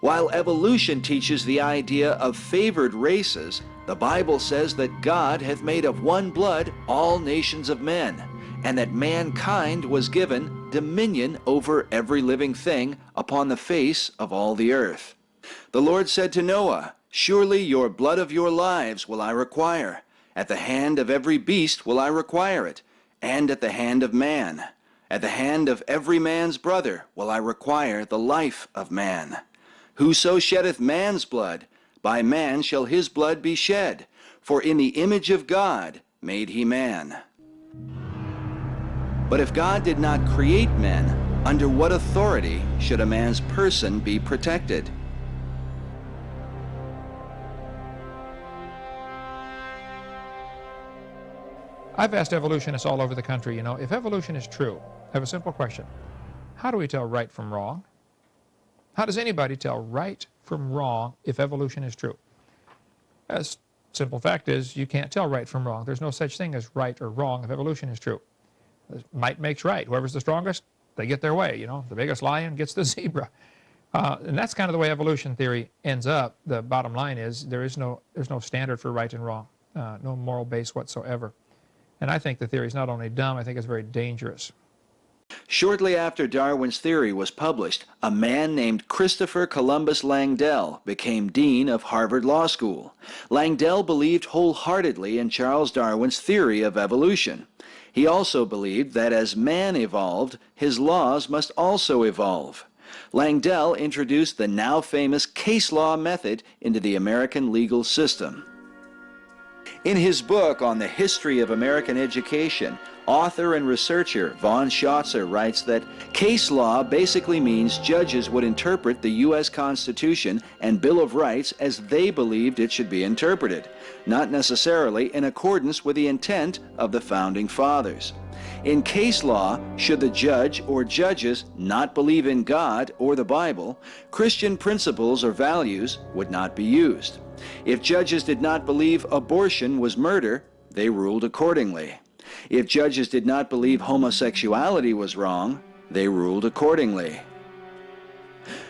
While evolution teaches the idea of favored races, the Bible says that God hath made of one blood all nations of men, and that mankind was given dominion over every living thing upon the face of all the earth. The Lord said to Noah, Surely your blood of your lives will I require. At the hand of every beast will I require it, and at the hand of man. At the hand of every man's brother will I require the life of man. Whoso sheddeth man's blood, by man shall his blood be shed, for in the image of God made he man. But if God did not create men, under what authority should a man's person be protected? I've asked evolutionists all over the country, if evolution is true, I have a simple question. How do we tell right from wrong? How does anybody tell right from wrong if evolution is true? A simple fact is you can't tell right from wrong. There's no such thing as right or wrong if evolution is true. Might makes right. Whoever's the strongest, they get their way. The biggest lion gets the zebra. And that's kind of the way evolution theory ends up. The bottom line is there's no standard for right and wrong, no moral base whatsoever. And I think the theory is not only dumb, I think it's very dangerous. Shortly after Darwin's theory was published, a man named Christopher Columbus Langdell became dean of Harvard Law School. Langdell believed wholeheartedly in Charles Darwin's theory of evolution. He also believed that as man evolved, his laws must also evolve. Langdell introduced the now famous case law method into the American legal system. In his book on the history of American education, author and researcher Von Schatzer writes that case law basically means judges would interpret the U.S. Constitution and Bill of Rights as they believed it should be interpreted, not necessarily in accordance with the intent of the Founding Fathers. In case law, should the judge or judges not believe in God or the Bible, Christian principles or values would not be used. If judges did not believe abortion was murder, they ruled accordingly. If judges did not believe homosexuality was wrong, they ruled accordingly.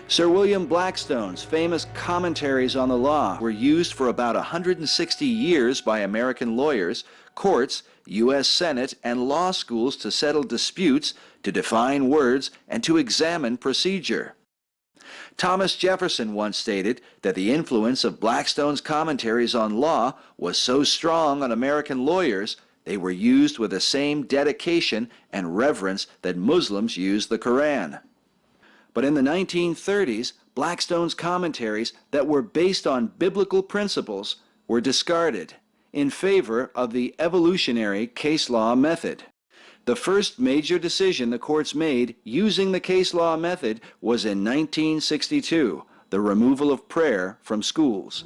Sir William Blackstone's famous commentaries on the law were used for about 160 years by American lawyers, courts, U.S. Senate, and law schools to settle disputes, to define words, and to examine procedure. Thomas Jefferson once stated that the influence of Blackstone's commentaries on law was so strong on American lawyers they were used with the same dedication and reverence that Muslims use the Quran. But in the 1930s, Blackstone's commentaries that were based on biblical principles were discarded in favor of the evolutionary case law method. The first major decision the courts made using the case law method was in 1962, the removal of prayer from schools.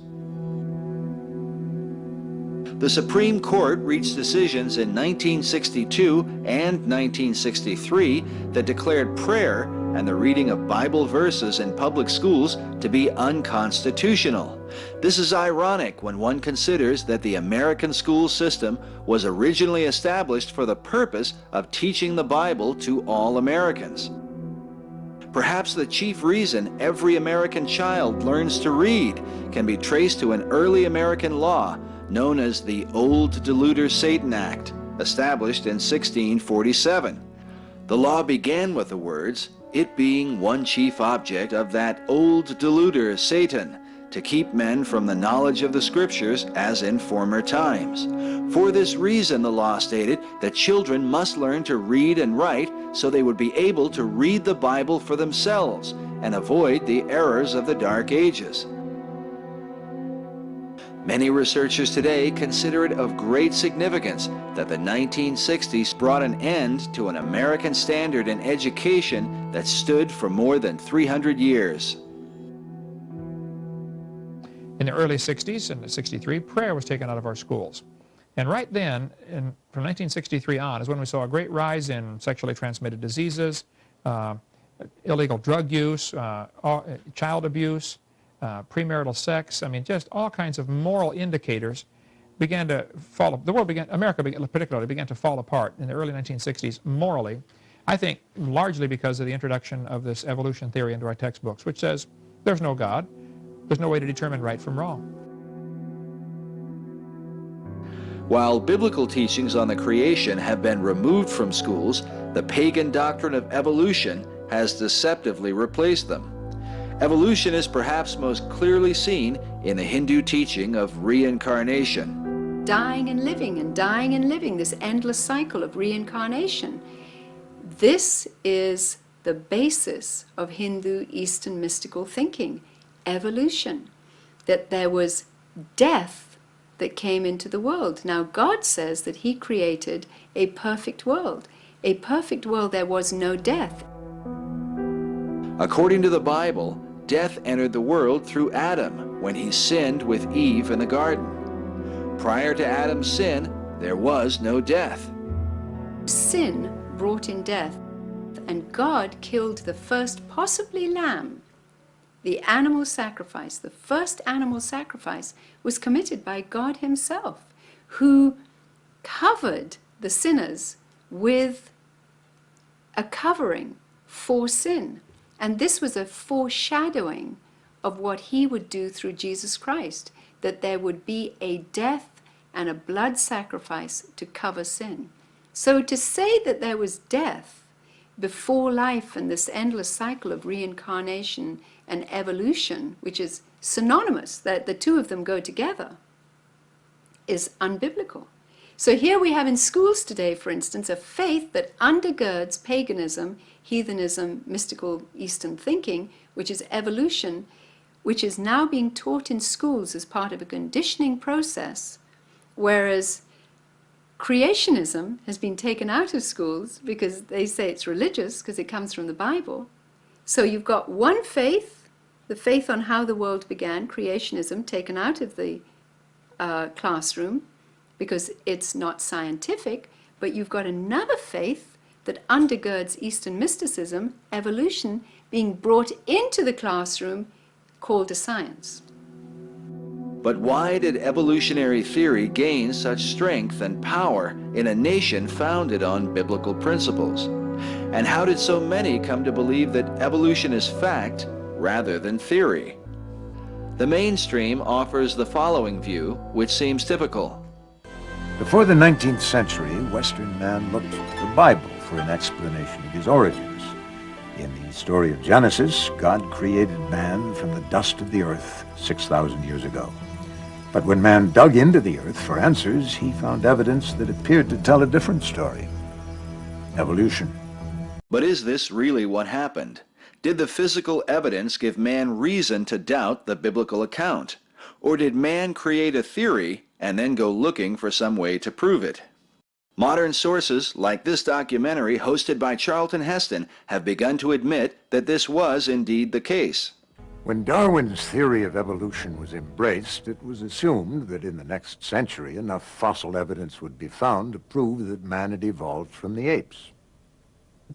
The Supreme Court reached decisions in 1962 and 1963 that declared prayer and the reading of Bible verses in public schools to be unconstitutional. This is ironic when one considers that the American school system was originally established for the purpose of teaching the Bible to all Americans. Perhaps the chief reason every American child learns to read can be traced to an early American law known as the Old Deluder Satan Act, established in 1647. The law began with the words, "It being one chief object of that old deluder Satan, to keep men from the knowledge of the Scriptures as in former times. For this reason, the law stated that children must learn to read and write so they would be able to read the Bible for themselves and avoid the errors of the Dark Ages." Many researchers today consider it of great significance that the 1960s brought an end to an American standard in education that stood for more than 300 years. In the early 60s, in 63, prayer was taken out of our schools. And right then, from 1963 on, is when we saw a great rise in sexually transmitted diseases, illegal drug use, child abuse, premarital sex. I mean, just all kinds of moral indicators began to fall. The world began, America particularly, began to fall apart in the early 1960s morally. I think largely because of the introduction of this evolution theory into our textbooks, which says There's no God. There's no way to determine right from wrong. While biblical teachings on the creation have been removed from schools, the pagan doctrine of evolution has deceptively replaced them. Evolution is perhaps most clearly seen in the Hindu teaching of reincarnation. Dying and living, this endless cycle of reincarnation. This is the basis of Hindu Eastern mystical thinking, evolution, that there was death that came into the world. Now, God says that He created a perfect world. A perfect world, there was no death. According to the Bible, death entered the world through Adam when he sinned with Eve in the garden. Prior to Adam's sin, there was no death. Sin brought in death, and God killed the first, possibly lamb. The animal sacrifice, the first animal sacrifice, was committed by God Himself, who covered the sinners with a covering for sin. And this was a foreshadowing of what He would do through Jesus Christ, that there would be a death and a blood sacrifice to cover sin. So to say that there was death before life and this endless cycle of reincarnation and evolution, which is synonymous, that the two of them go together, is unbiblical. So here we have in schools today, for instance, a faith that undergirds paganism, heathenism, mystical Eastern thinking, which is evolution, which is now being taught in schools as part of a conditioning process, whereas creationism has been taken out of schools because they say it's religious because it comes from the Bible. So you've got one faith, the faith on how the world began, creationism, taken out of the classroom because it's not scientific, but you've got another faith that undergirds Eastern mysticism, evolution, being brought into the classroom, called a science. But why did evolutionary theory gain such strength and power in a nation founded on biblical principles? And how did so many come to believe that evolution is fact rather than theory? The mainstream offers the following view, which seems typical. Before the 19th century, Western man looked to the Bible for an explanation of his origins. In the story of Genesis, God created man from the dust of the earth 6,000 years ago. But when man dug into the earth for answers, he found evidence that appeared to tell a different story. Evolution. But is this really what happened? Did the physical evidence give man reason to doubt the biblical account? Or did man create a theory and then go looking for some way to prove it? Modern sources, like this documentary hosted by Charlton Heston, have begun to admit that this was indeed the case. When Darwin's theory of evolution was embraced, it was assumed that in the next century enough fossil evidence would be found to prove that man had evolved from the apes.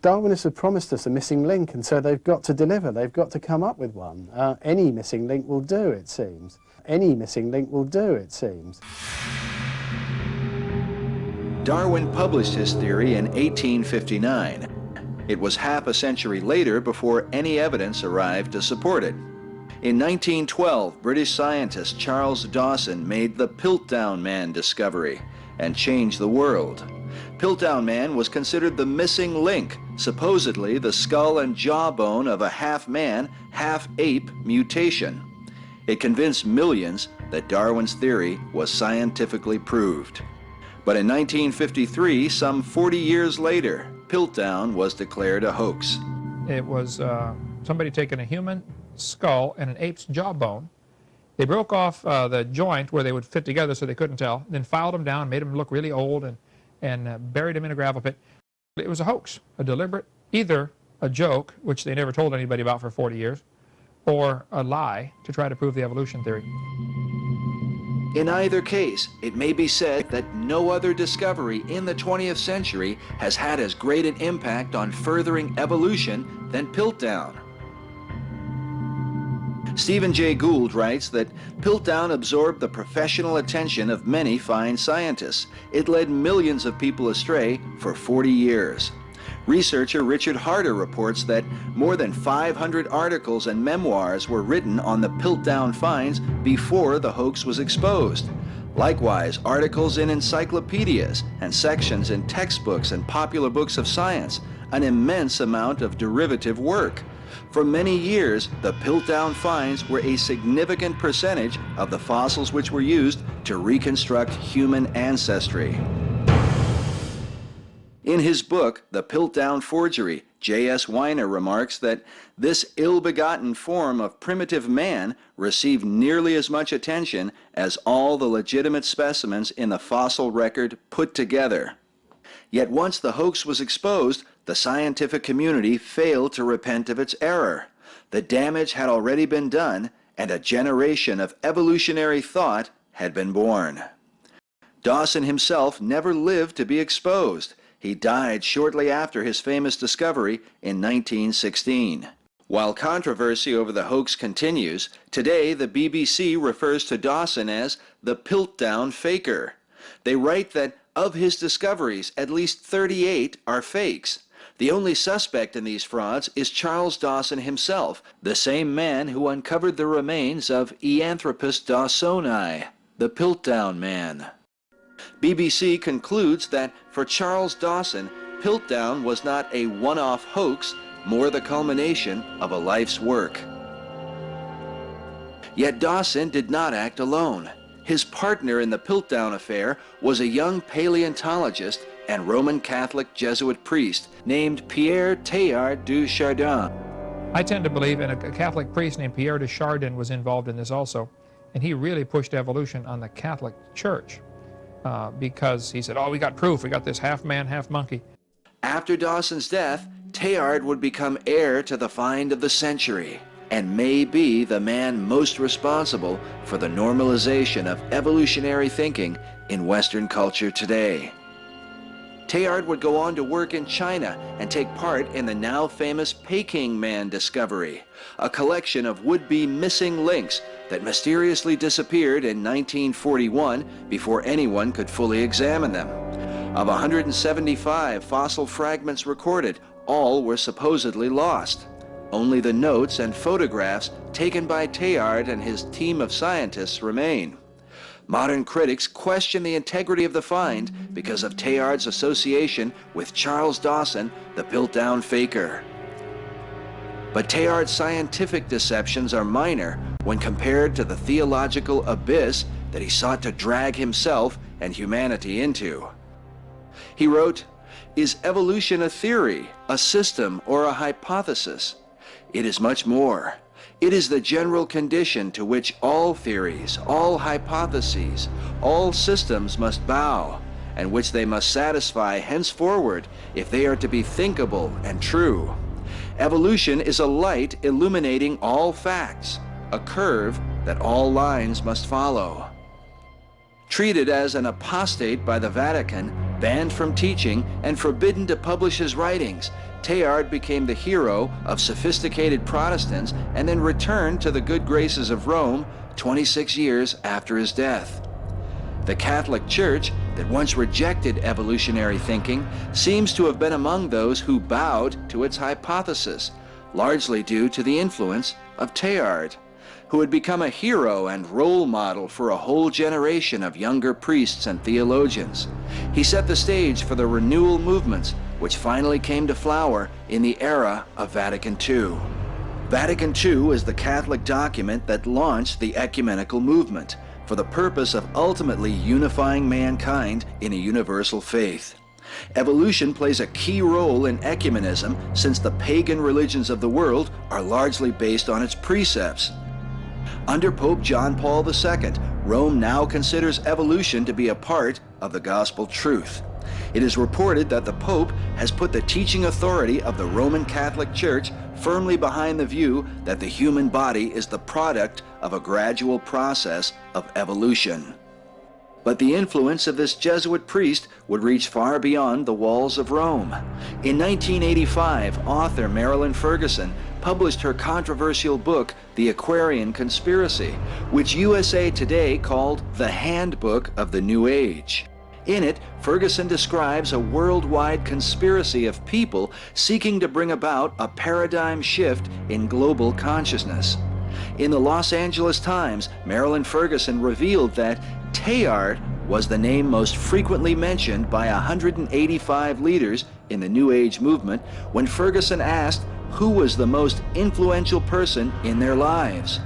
Darwinists have promised us a missing link, and so they've got to deliver. They've got to come up with one. Any missing link will do, it seems. Any missing link will do, it seems. Darwin published his theory in 1859. It was half a century later before any evidence arrived to support it. In 1912, British scientist Charles Dawson made the Piltdown Man discovery and changed the world. Piltdown Man was considered the missing link, supposedly the skull and jawbone of a half-man, half-ape mutation. It convinced millions that Darwin's theory was scientifically proved. But in 1953, some 40 years later, Piltdown was declared a hoax. It was somebody taking a human skull and an ape's jawbone. They broke off the joint where they would fit together so they couldn't tell, then filed them down, made them look really old, and buried them in a gravel pit. It was a hoax, a deliberate, either a joke, which they never told anybody about for 40 years, or a lie to try to prove the evolution theory. In either case, it may be said that no other discovery in the 20th century has had as great an impact on furthering evolution than Piltdown. Stephen Jay Gould writes that Piltdown absorbed the professional attention of many fine scientists. It led millions of people astray for 40 years. Researcher Richard Harder reports that more than 500 articles and memoirs were written on the Piltdown finds before the hoax was exposed. Likewise, articles in encyclopedias and sections in textbooks and popular books of science, an immense amount of derivative work. For many years, the Piltdown finds were a significant percentage of the fossils which were used to reconstruct human ancestry. In his book, The Piltdown Forgery, J.S. Weiner remarks that this ill-begotten form of primitive man received nearly as much attention as all the legitimate specimens in the fossil record put together. Yet once the hoax was exposed, the scientific community failed to repent of its error. The damage had already been done, and a generation of evolutionary thought had been born. Dawson himself never lived to be exposed. He died shortly after his famous discovery in 1916. While controversy over the hoax continues, today the BBC refers to Dawson as the Piltdown Faker. They write that of his discoveries, at least 38 are fakes. The only suspect in these frauds is Charles Dawson himself, the same man who uncovered the remains of Eanthropus dawsoni, the Piltdown man. BBC concludes that for Charles Dawson, Piltdown was not a one-off hoax, more the culmination of a life's work. Yet Dawson did not act alone. His partner in the Piltdown affair was a young paleontologist and Roman Catholic Jesuit priest named Pierre Teilhard du Chardin. I tend to believe in a Catholic priest named Pierre de Chardin was involved in this also, and he really pushed evolution on the Catholic Church because he said, oh, we got proof, we got this half man, half monkey. After Dawson's death, Teilhard would become heir to the find of the century and may be the man most responsible for the normalization of evolutionary thinking in Western culture today. Teilhard would go on to work in China and take part in the now famous Peking Man discovery, a collection of would-be missing links that mysteriously disappeared in 1941 before anyone could fully examine them. Of 175 fossil fragments recorded, all were supposedly lost. Only the notes and photographs taken by Teilhard and his team of scientists remain. Modern critics question the integrity of the find because of Teilhard's association with Charles Dawson, the Piltdown Faker. But Teilhard's scientific deceptions are minor when compared to the theological abyss that he sought to drag himself and humanity into. He wrote, "Is evolution a theory, a system, or a hypothesis? It is much more. It is the general condition to which all theories, all hypotheses, all systems must bow, and which they must satisfy henceforward if they are to be thinkable and true. Evolution is a light illuminating all facts, a curve that all lines must follow." Treated as an apostate by the Vatican, banned from teaching, and forbidden to publish his writings, Teilhard became the hero of sophisticated Protestants and then returned to the good graces of Rome 26 years after his death. The Catholic Church, that once rejected evolutionary thinking, seems to have been among those who bowed to its hypothesis, largely due to the influence of Teilhard, who had become a hero and role model for a whole generation of younger priests and theologians. He set the stage for the renewal movements which finally came to flower in the era of Vatican II. Vatican II is the Catholic document that launched the ecumenical movement for the purpose of ultimately unifying mankind in a universal faith. Evolution plays a key role in ecumenism since the pagan religions of the world are largely based on its precepts. Under Pope John Paul II, Rome now considers evolution to be a part of the gospel truth. It is reported that the Pope has put the teaching authority of the Roman Catholic Church firmly behind the view that the human body is the product of a gradual process of evolution. But the influence of this Jesuit priest would reach far beyond the walls of Rome. In 1985, author Marilyn Ferguson published her controversial book, The Aquarian Conspiracy, which USA Today called the Handbook of the New Age. In it, Ferguson describes a worldwide conspiracy of people seeking to bring about a paradigm shift in global consciousness. In the Los Angeles Times, Marilyn Ferguson revealed that Teilhard was the name most frequently mentioned by 185 leaders in the New Age movement when Ferguson asked who was the most influential person in their lives.